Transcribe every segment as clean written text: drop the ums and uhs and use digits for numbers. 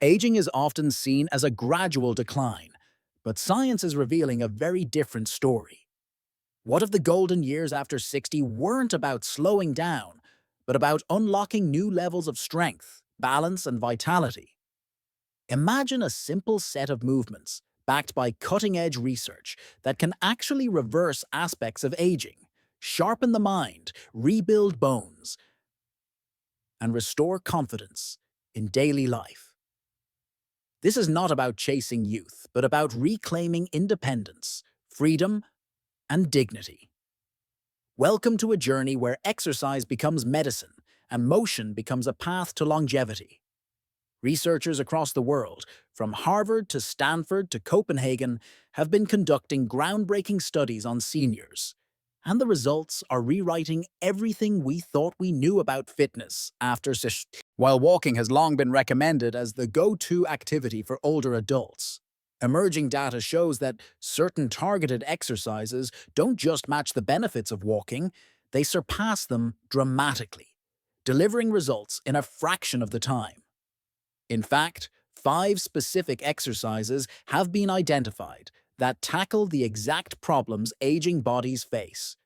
Aging is often seen as a gradual decline, but science is revealing a very different story. What if the golden years after 60 weren't about slowing down, but about unlocking new levels of strength, balance, and vitality? Imagine a simple set of movements, backed by cutting-edge research, that can actually reverse aspects of aging, sharpen the mind, rebuild bones, and restore confidence in daily life. This is not about chasing youth, but about reclaiming independence, freedom, and dignity. Welcome to a journey where exercise becomes medicine and motion becomes a path to longevity. Researchers across the world, from Harvard to Stanford to Copenhagen, have been conducting groundbreaking studies on seniors. And the results are rewriting everything we thought we knew about fitness after While walking has long been recommended as the go-to activity for older adults, emerging data shows that certain targeted exercises don't just match the benefits of walking, they surpass them dramatically, delivering results in a fraction of the time. In fact, 5 specific exercises have been identified that tackle the exact problems aging bodies face: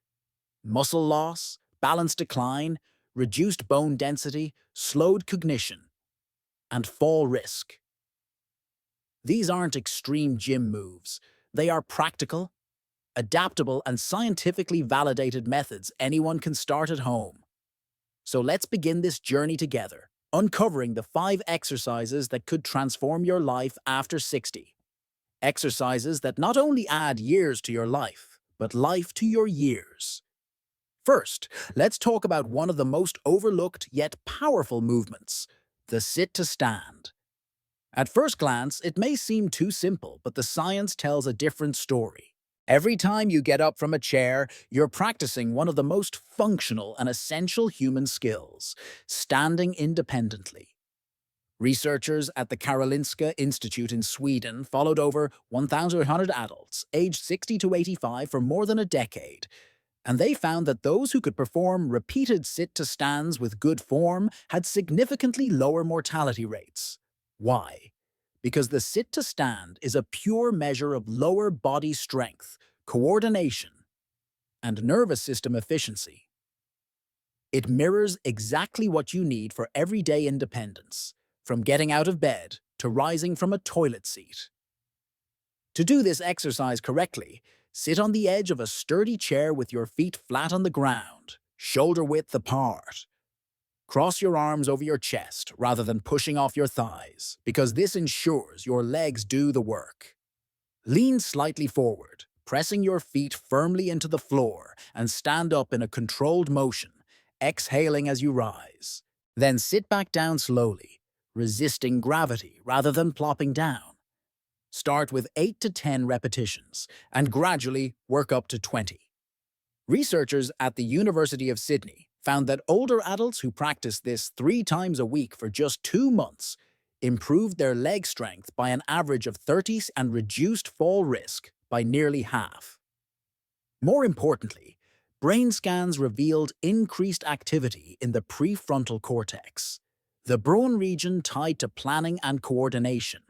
muscle loss, balance decline, reduced bone density, slowed cognition, and fall risk. These aren't extreme gym moves. They are practical, adaptable, and scientifically validated methods anyone can start at home. So let's begin this journey together, uncovering the 5 exercises that could transform your life after 60. Exercises that not only add years to your life, but life to your years. First, let's talk about one of the most overlooked yet powerful movements, the sit-to-stand. At first glance, it may seem too simple, but the science tells a different story. Every time you get up from a chair, you're practicing one of the most functional and essential human skills: standing independently. Researchers at the Karolinska Institute in Sweden followed over 1,100 adults aged 60 to 85 for more than a decade, and they found that those who could perform repeated sit-to-stands with good form had significantly lower mortality rates. Why? Because the sit-to-stand is a pure measure of lower body strength, coordination, and nervous system efficiency. It mirrors exactly what you need for everyday independence, from getting out of bed to rising from a toilet seat. To do this exercise correctly, sit on the edge of a sturdy chair with your feet flat on the ground, shoulder width apart. Cross your arms over your chest rather than pushing off your thighs, because this ensures your legs do the work. Lean slightly forward, pressing your feet firmly into the floor, and stand up in a controlled motion, exhaling as you rise. Then sit back down slowly, resisting gravity rather than plopping down. Start with 8 to 10 repetitions, and gradually work up to 20. Researchers at the University of Sydney found that older adults who practiced this 3 times a week for just 2 months improved their leg strength by an average of 30 and reduced fall risk by nearly half. More importantly, brain scans revealed increased activity in the prefrontal cortex, the brain region tied to planning and coordination.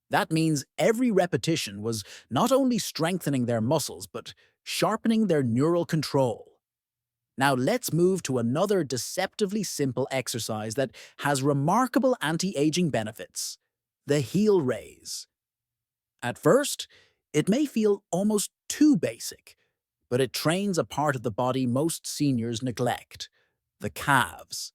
That means every repetition was not only strengthening their muscles, but sharpening their neural control. Now let's move to another deceptively simple exercise that has remarkable anti-aging benefits: the heel raise. At first, it may feel almost too basic, but it trains a part of the body most seniors neglect: the calves.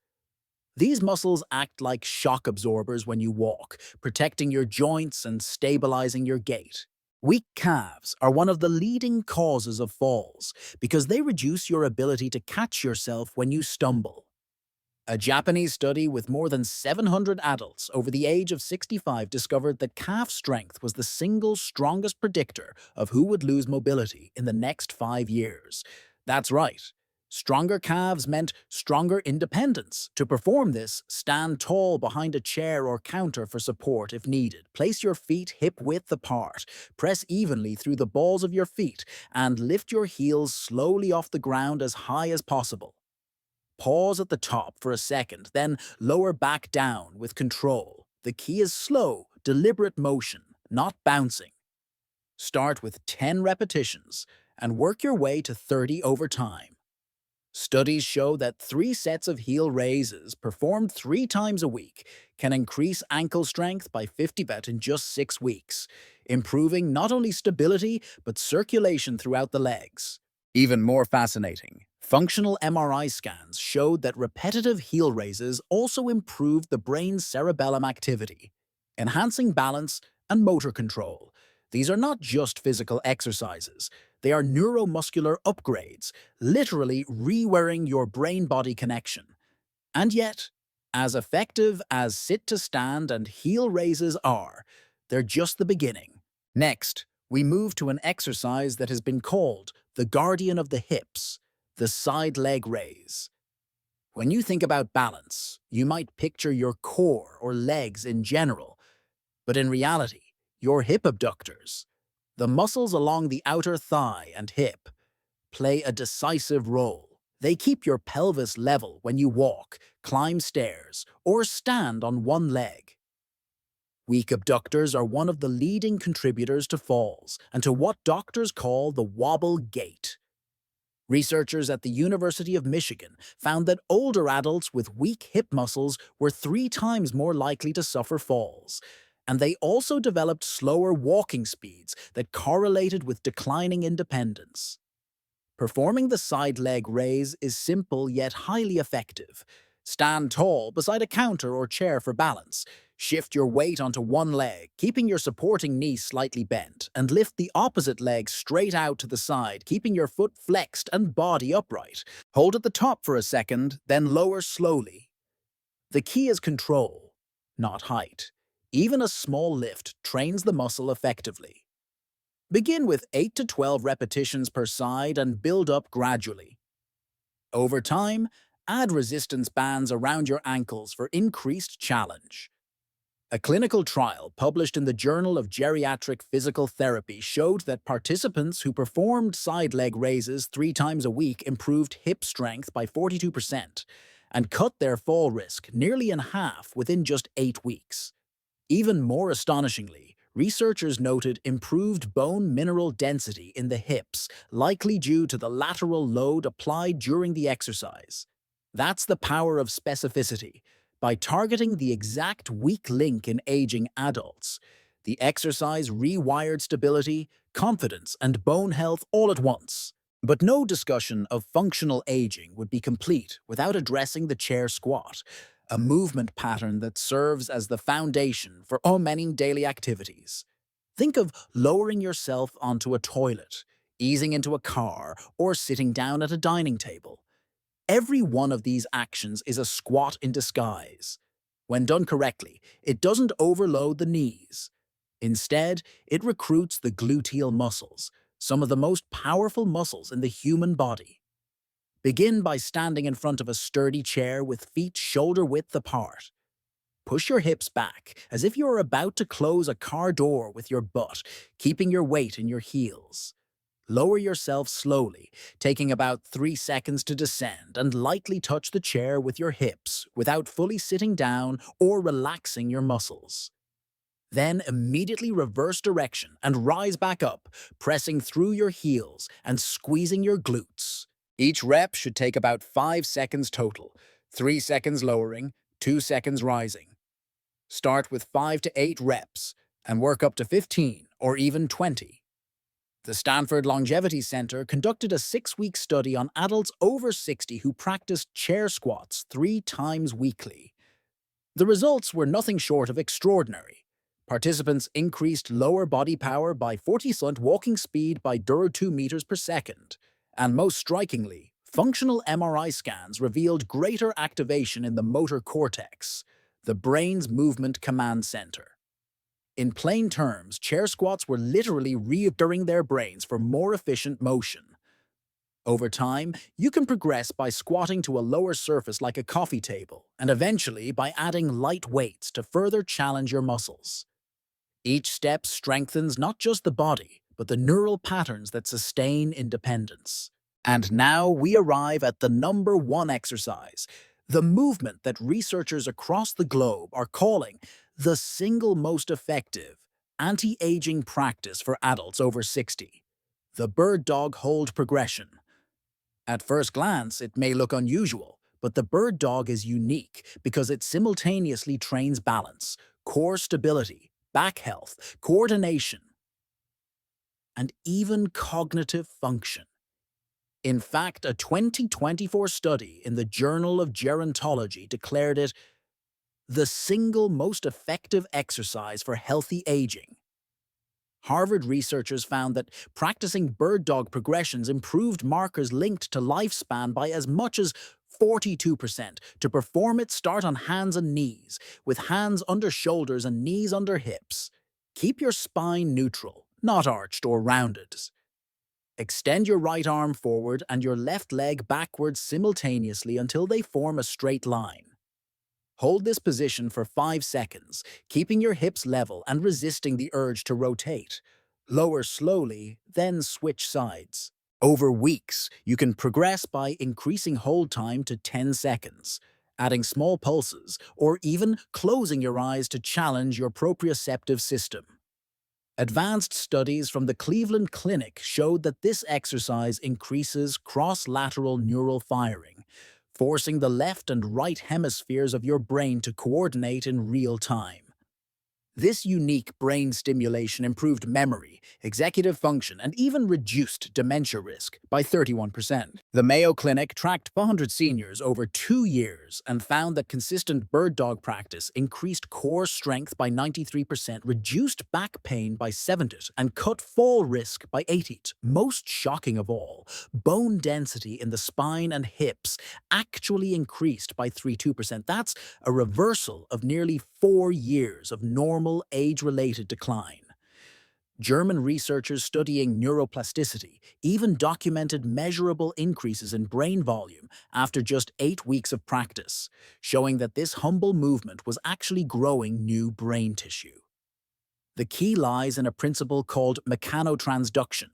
These muscles act like shock absorbers when you walk, protecting your joints and stabilizing your gait. Weak calves are one of the leading causes of falls because they reduce your ability to catch yourself when you stumble. A Japanese study with more than 700 adults over the age of 65 discovered that calf strength was the single strongest predictor of who would lose mobility in the next 5 years. That's right. Stronger calves meant stronger independence. To perform this, stand tall behind a chair or counter for support if needed. Place your feet hip-width apart. Press evenly through the balls of your feet and lift your heels slowly off the ground as high as possible. Pause at the top for a second, then lower back down with control, The key is slow, deliberate motion, not bouncing. Start with 10 repetitions and work your way to 30 over time. Studies show that 3 sets of heel raises performed 3 times a week can increase ankle strength by 50% in just 6 weeks, improving not only stability but circulation throughout the legs. Even more fascinating, functional MRI scans showed that repetitive heel raises also improved the brain's cerebellum activity, enhancing balance and motor control. These are not just physical exercises, they are neuromuscular upgrades, literally rewiring your brain-body connection. And yet, as effective as sit-to-stand and heel raises are, they're just the beginning. Next, we move to an exercise that has been called the guardian of the hips, the side leg raise. When you think about balance, you might picture your core or legs in general, but in reality, your hip abductors, the muscles along the outer thigh and hip, play a decisive role. They keep your pelvis level when you walk, climb stairs, or stand on one leg. Weak abductors are one of the leading contributors to falls and to what doctors call the wobble gait. Researchers at the University of Michigan found that older adults with weak hip muscles were 3 times more likely to suffer falls, and they also developed slower walking speeds that correlated with declining independence. Performing the side leg raise is simple yet highly effective. Stand tall beside a counter or chair for balance. Shift your weight onto one leg, keeping your supporting knee slightly bent, and lift the opposite leg straight out to the side, keeping your foot flexed and body upright. Hold at the top for a second, then lower slowly. The key is control, not height. Even a small lift trains the muscle effectively. Begin with 8 to 12 repetitions per side and build up gradually. Over time, add resistance bands around your ankles for increased challenge. A clinical trial published in the Journal of Geriatric Physical Therapy showed that participants who performed side leg raises 3 times a week improved hip strength by 42% and cut their fall risk nearly in half within just 8 weeks. Even more astonishingly, researchers noted improved bone mineral density in the hips, likely due to the lateral load applied during the exercise. That's the power of specificity. By targeting the exact weak link in aging adults, the exercise rewired stability, confidence, and bone health all at once. But no discussion of functional aging would be complete without addressing the chair squat, a movement pattern that serves as the foundation for many daily activities. Think of lowering yourself onto a toilet, easing into a car, or sitting down at a dining table. Every one of these actions is a squat in disguise. When done correctly, it doesn't overload the knees. Instead, it recruits the gluteal muscles, some of the most powerful muscles in the human body. Begin by standing in front of a sturdy chair with feet shoulder-width apart. Push your hips back as if you are about to close a car door with your butt, keeping your weight in your heels. Lower yourself slowly, taking about 3 seconds to descend, and lightly touch the chair with your hips without fully sitting down or relaxing your muscles. Then immediately reverse direction and rise back up, pressing through your heels and squeezing your glutes. Each rep should take about 5 seconds total, 3 seconds lowering, 2 seconds rising. Start with 5 to 8 reps and work up to 15 or even 20. The Stanford Longevity Center conducted a 6-week study on adults over 60 who practiced chair squats 3 times weekly. The results were nothing short of extraordinary. Participants increased lower body power by 40% walking speed by 2 meters per second. And most strikingly, functional MRI scans revealed greater activation in the motor cortex, the brain's movement command center. In plain terms, chair squats were literally rewiring their brains for more efficient motion. Over time, you can progress by squatting to a lower surface like a coffee table, and eventually by adding light weights to further challenge your muscles. Each step strengthens not just the body, but the neural patterns that sustain independence. And now we arrive at the #1 exercise, the movement that researchers across the globe are calling the single most effective anti-aging practice for adults over 60, the bird dog hold progression. At first glance, it may look unusual, but the bird dog is unique because it simultaneously trains balance, core stability, back health, coordination, and even cognitive function. In fact, a 2024 study in the Journal of Gerontology declared it the single most effective exercise for healthy aging. Harvard researchers found that practicing bird dog progressions improved markers linked to lifespan by as much as 42%. To perform it, start on hands and knees, with hands under shoulders and knees under hips. Keep your spine neutral, not arched or rounded. Extend your right arm forward and your left leg backwards simultaneously until they form a straight line. Hold this position for 5 seconds, keeping your hips level and resisting the urge to rotate. Lower slowly, then switch sides. Over weeks, you can progress by increasing hold time to 10 seconds, adding small pulses, or even closing your eyes to challenge your proprioceptive system. Advanced studies from the Cleveland Clinic showed that this exercise increases cross-lateral neural firing, forcing the left and right hemispheres of your brain to coordinate in real time. This unique brain stimulation improved memory, executive function, and even reduced dementia risk by 31%. The Mayo Clinic tracked 400 seniors over 2 years and found that consistent bird dog practice increased core strength by 93%, reduced back pain by 70%, and cut fall risk by 80%. Most shocking of all, bone density in the spine and hips actually increased by 32%. That's a reversal of nearly 4 years of normal age-related decline. German researchers studying neuroplasticity even documented measurable increases in brain volume after just 8 weeks of practice, showing that this humble movement was actually growing new brain tissue. The key lies in a principle called mechanotransduction,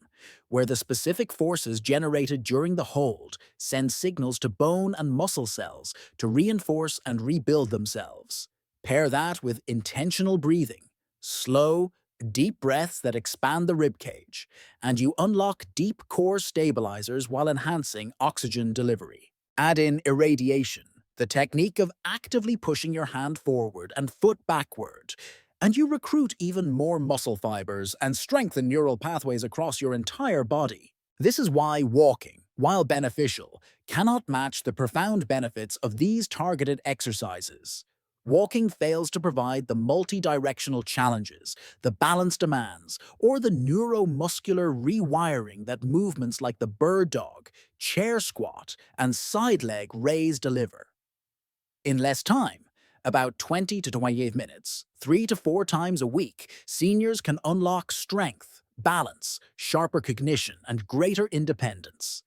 where the specific forces generated during the hold send signals to bone and muscle cells to reinforce and rebuild themselves. Pair that with intentional breathing, slow, deep breaths that expand the ribcage, and you unlock deep core stabilizers while enhancing oxygen delivery. Add in irradiation, the technique of actively pushing your hand forward and foot backward, and you recruit even more muscle fibers and strengthen neural pathways across your entire body. This is why walking, while beneficial, cannot match the profound benefits of these targeted exercises. Walking fails to provide the multi-directional challenges, the balance demands, or the neuromuscular rewiring that movements like the bird dog, chair squat, and side leg raise deliver. In less time, about 20 to 28 minutes, 3 to 4 times a week, seniors can unlock strength, balance, sharper cognition, and greater independence.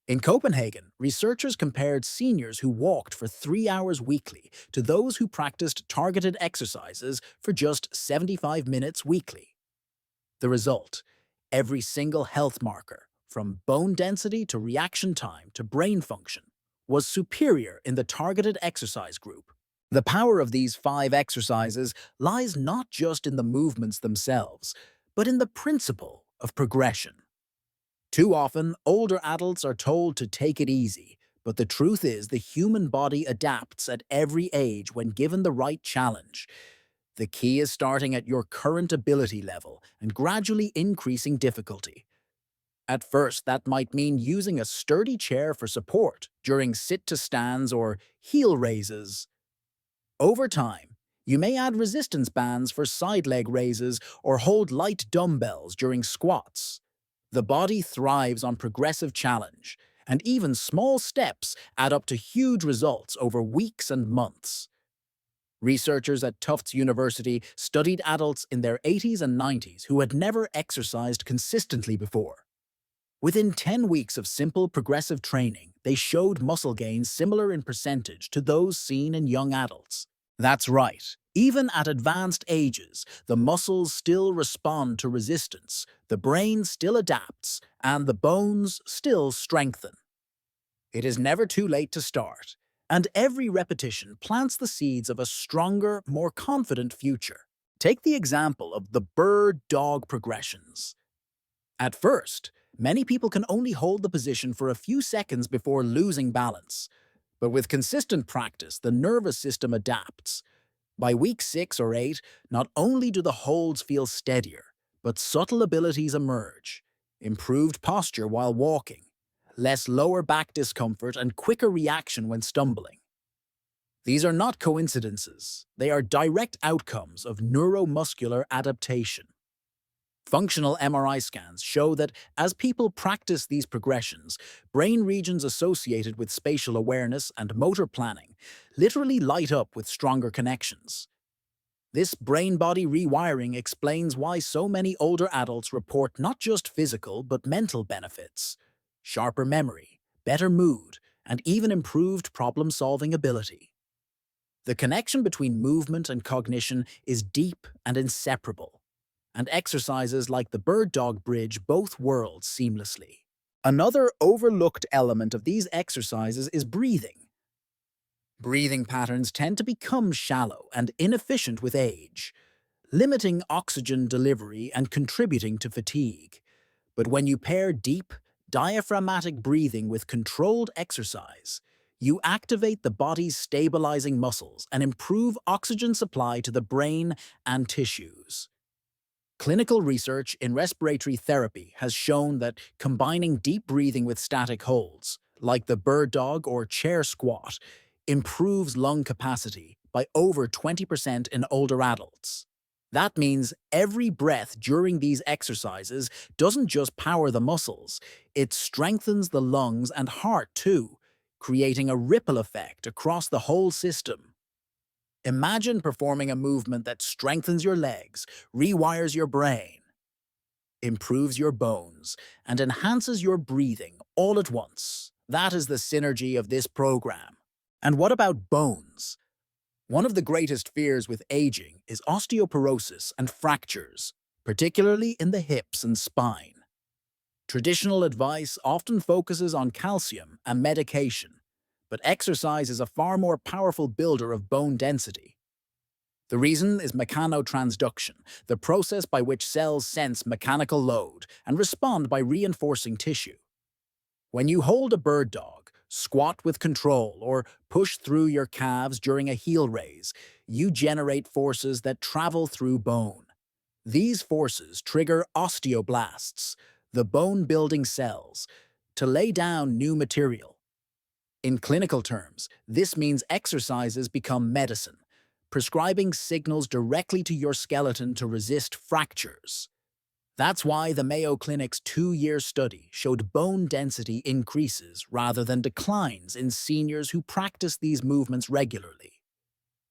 In Copenhagen, researchers compared seniors who walked for 3 hours weekly to those who practiced targeted exercises for just 75 minutes weekly. The result: every single health marker, from bone density to reaction time to brain function, was superior in the targeted exercise group. The power of these 5 exercises lies not just in the movements themselves, but in the principle of progression. Too often, older adults are told to take it easy, but the truth is the human body adapts at every age when given the right challenge. The key is starting at your current ability level and gradually increasing difficulty. At first, that might mean using a sturdy chair for support during sit-to-stands or heel raises. Over time, you may add resistance bands for side leg raises or hold light dumbbells during squats. The body thrives on progressive challenge, and even small steps add up to huge results over weeks and months. Researchers at Tufts University studied adults in their 80s and 90s who had never exercised consistently before. Within 10 weeks of simple progressive training, they showed muscle gains similar in percentage to those seen in young adults. That's right. Even at advanced ages, the muscles still respond to resistance, the brain still adapts, and the bones still strengthen. It is never too late to start, And every repetition plants the seeds of a stronger, more confident future. Take the example of the bird-dog progressions. At first, many people can only hold the position for a few seconds before losing balance. But with consistent practice, the nervous system adapts. By week 6 or 8, not only do the holds feel steadier, but subtle abilities emerge. Improved posture while walking, less lower back discomfort, and quicker reaction when stumbling. These are not coincidences. They are direct outcomes of neuromuscular adaptation. Functional MRI scans show that as people practice these progressions, brain regions associated with spatial awareness and motor planning literally light up with stronger connections. This brain-body rewiring explains why so many older adults report not just physical but mental benefits: sharper memory, better mood, and even improved problem-solving ability. The connection between movement and cognition is deep and inseparable, and exercises like the bird-dog bridge both worlds seamlessly. Another overlooked element of these exercises is breathing. Breathing patterns tend to become shallow and inefficient with age, limiting oxygen delivery and contributing to fatigue. But when you pair deep, diaphragmatic breathing with controlled exercise, you activate the body's stabilizing muscles and improve oxygen supply to the brain and tissues. Clinical research in respiratory therapy has shown that combining deep breathing with static holds, like the bird dog or chair squat, improves lung capacity by over 20% in older adults. That means every breath during these exercises doesn't just power the muscles, it strengthens the lungs and heart too, creating a ripple effect across the whole system. Imagine performing a movement that strengthens your legs, rewires your brain, improves your bones, and enhances your breathing all at once. That is the synergy of this program. And what about bones? One of the greatest fears with aging is osteoporosis and fractures, particularly in the hips and spine. Traditional advice often focuses on calcium and medication, but exercise is a far more powerful builder of bone density. The reason is mechanotransduction, the process by which cells sense mechanical load and respond by reinforcing tissue. When you hold a bird dog, squat with control, or push through your calves during a heel raise, you generate forces that travel through bone. These forces trigger osteoblasts, the bone-building cells, to lay down new material. In clinical terms, this means exercises become medicine, prescribing signals directly to your skeleton to resist fractures. That's why the Mayo Clinic's 2-year study showed bone density increases rather than declines in seniors who practice these movements regularly.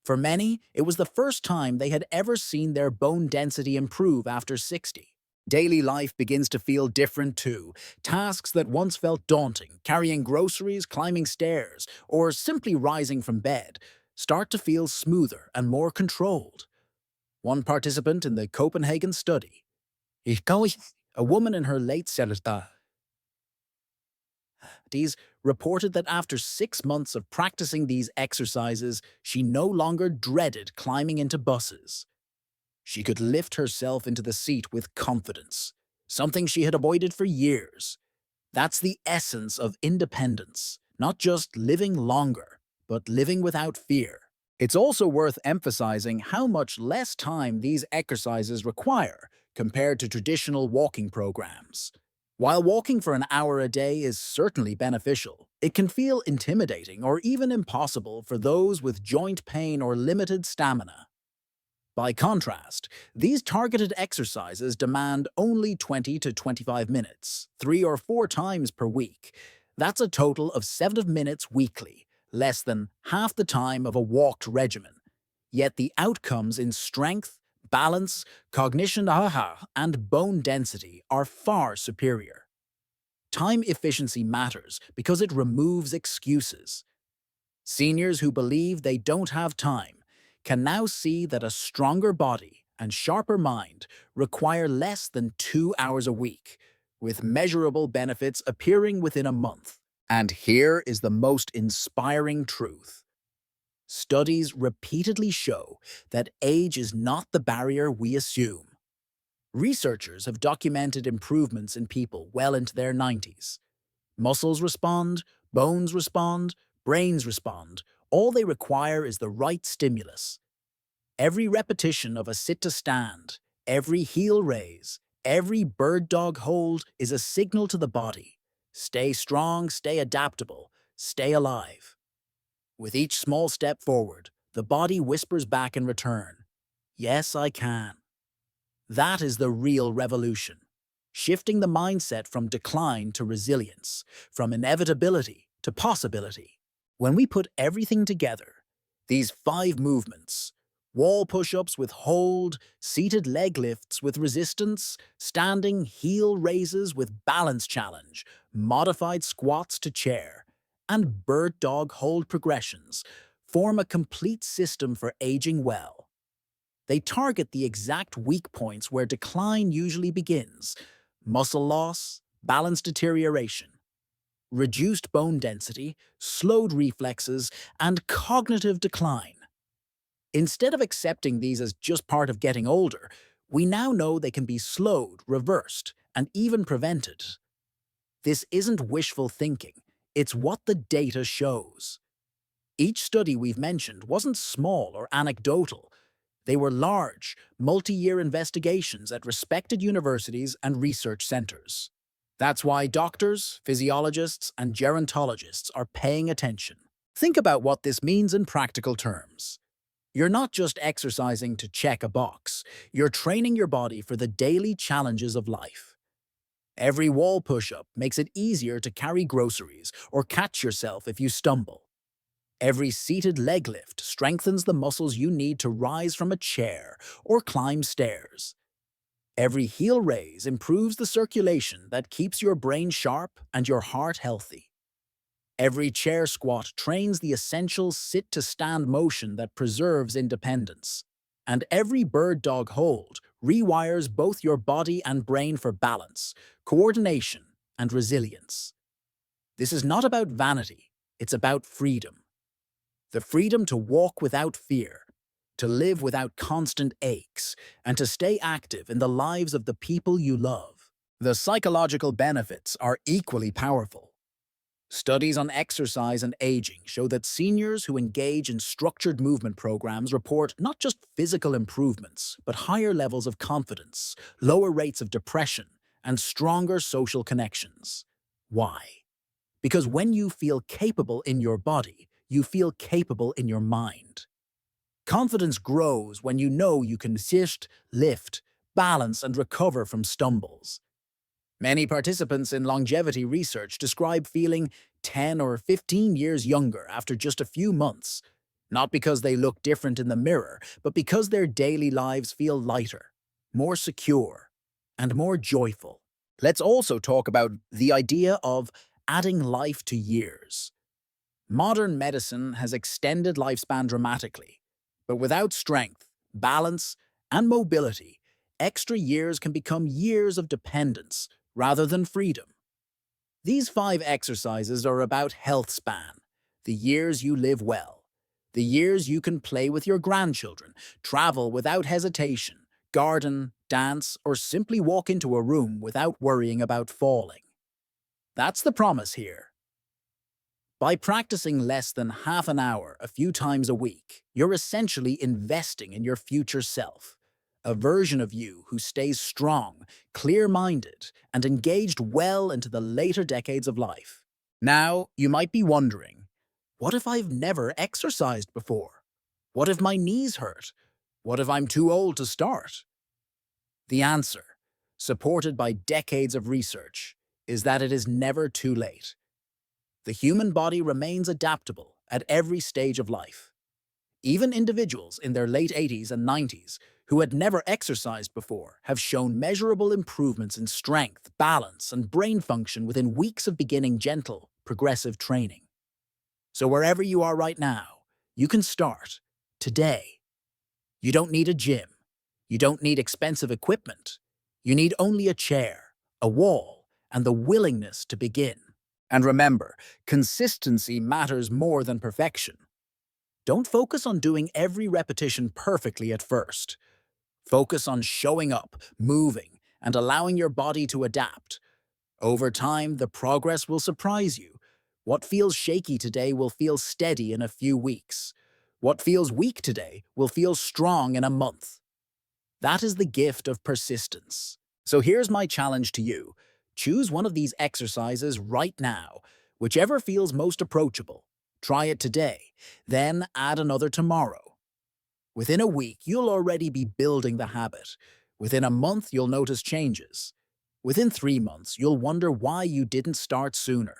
For many, it was the first time they had ever seen their bone density improve after 60. Daily life begins to feel different too. Tasks that once felt daunting, carrying groceries, climbing stairs, or simply rising from bed, start to feel smoother and more controlled. One participant in the Copenhagen study, a woman in her late 30s, reported that after 6 months of practicing these exercises, she no longer dreaded climbing into buses. She could lift herself into the seat with confidence, something she had avoided for years. That's the essence of independence, not just living longer, but living without fear. It's also worth emphasizing how much less time these exercises require compared to traditional walking programs. While walking for an hour a day is certainly beneficial, it can feel intimidating or even impossible for those with joint pain or limited stamina. By contrast, these targeted exercises demand only 20 to 25 minutes, 3 or 4 times per week. That's a total of 7 minutes weekly, less than half the time of a walked regimen. Yet the outcomes in strength, balance, cognition, and bone density are far superior. Time efficiency matters because it removes excuses. Seniors who believe they don't have time can now see that a stronger body and sharper mind require less than 2 hours a week, with measurable benefits appearing within a month. And here is the most inspiring truth. Studies repeatedly show that age is not the barrier we assume. Researchers have documented improvements in people well into their 90s. Muscles respond, bones respond, brains respond. All they require is the right stimulus. Every repetition of a sit to stand, every heel raise, every bird dog hold is a signal to the body. Stay strong, stay adaptable, stay alive. With each small step forward, the body whispers back in return, yes, I can. That is the real revolution. Shifting the mindset from decline to resilience, from inevitability to possibility. When we put everything together, these 5 movements, wall push-ups with hold, seated leg lifts with resistance, standing heel raises with balance challenge, modified squats to chair, and bird dog hold progressions, form a complete system for aging well. They target the exact weak points where decline usually begins: muscle loss, balance deterioration, reduced bone density, slowed reflexes, and cognitive decline. Instead of accepting these as just part of getting older, we now know they can be slowed, reversed, and even prevented. This isn't wishful thinking, it's what the data shows. Each study we've mentioned wasn't small or anecdotal. They were large, multi-year investigations at respected universities and research centers. That's why doctors, physiologists, and gerontologists are paying attention. Think about what this means in practical terms. You're not just exercising to check a box, you're training your body for the daily challenges of life. Every wall push-up makes it easier to carry groceries or catch yourself if you stumble. Every seated leg lift strengthens the muscles you need to rise from a chair or climb stairs. Every heel raise improves the circulation that keeps your brain sharp and your heart healthy. Every chair squat trains the essential sit-to-stand motion that preserves independence. And every bird dog hold rewires both your body and brain for balance, coordination, and resilience. This is not about vanity, it's about freedom. The freedom to walk without fear, to live without constant aches, and to stay active in the lives of the people you love. The psychological benefits are equally powerful. Studies on exercise and aging show that seniors who engage in structured movement programs report not just physical improvements, but higher levels of confidence, lower rates of depression, and stronger social connections. Why? Because when you feel capable in your body, you feel capable in your mind. Confidence grows when you know you can sit, lift, balance, and recover from stumbles. Many participants in longevity research describe feeling 10 or 15 years younger after just a few months, not because they look different in the mirror, but because their daily lives feel lighter, more secure, and more joyful. Let's also talk about the idea of adding life to years. Modern medicine has extended lifespan dramatically, but without strength, balance, and mobility, extra years can become years of dependence rather than freedom. These 5 exercises are about health span, the years you live well, the years you can play with your grandchildren, travel without hesitation, garden, dance, or simply walk into a room without worrying about falling. That's the promise here. By practicing less than half an hour a few times a week, you're essentially investing in your future self, a version of you who stays strong, clear-minded, and engaged well into the later decades of life. Now, you might be wondering, what if I've never exercised before? What if my knees hurt? What if I'm too old to start? The answer, supported by decades of research, is that it is never too late. The human body remains adaptable at every stage of life. Even individuals in their late 80s and 90s who had never exercised before have shown measurable improvements in strength, balance, and brain function within weeks of beginning gentle, progressive training. So wherever you are right now, you can start today. You don't need a gym. You don't need expensive equipment. You need only a chair, a wall, and the willingness to begin. And remember, consistency matters more than perfection. Don't focus on doing every repetition perfectly at first. Focus on showing up, moving, and allowing your body to adapt. Over time, the progress will surprise you. What feels shaky today will feel steady in a few weeks. What feels weak today will feel strong in a month. That is the gift of persistence. So here's my challenge to you. Choose one of these exercises right now, whichever feels most approachable. Try it today, then add another tomorrow. Within a week, you'll already be building the habit. Within a month, you'll notice changes. Within 3 months, you'll wonder why you didn't start sooner.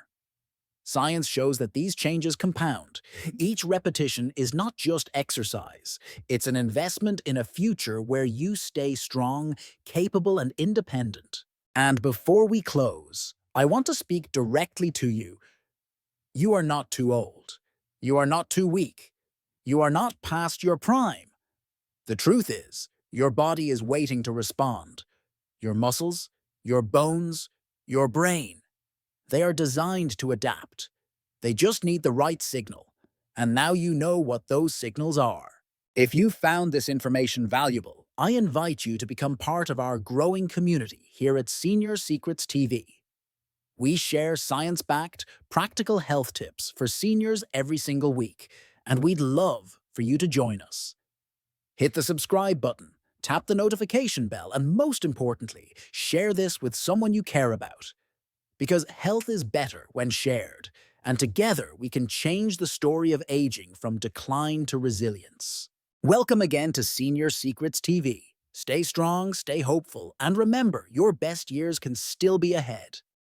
Science shows that these changes compound. Each repetition is not just exercise, it's an investment in a future where you stay strong, capable, and independent. And before we close, I want to speak directly to you. You are not too old. You are not too weak. You are not past your prime. The truth is, your body is waiting to respond. Your muscles, your bones, your brain. They are designed to adapt. They just need the right signal. And now you know what those signals are. If you found this information valuable, I invite you to become part of our growing community here at Senior Secrets TV. We share science-backed, practical health tips for seniors every single week, and we'd love for you to join us. Hit the subscribe button, tap the notification bell, and most importantly, share this with someone you care about. Because health is better when shared, and together we can change the story of aging from decline to resilience. Welcome again to Senior Secrets TV. Stay strong, stay hopeful, and remember, your best years can still be ahead.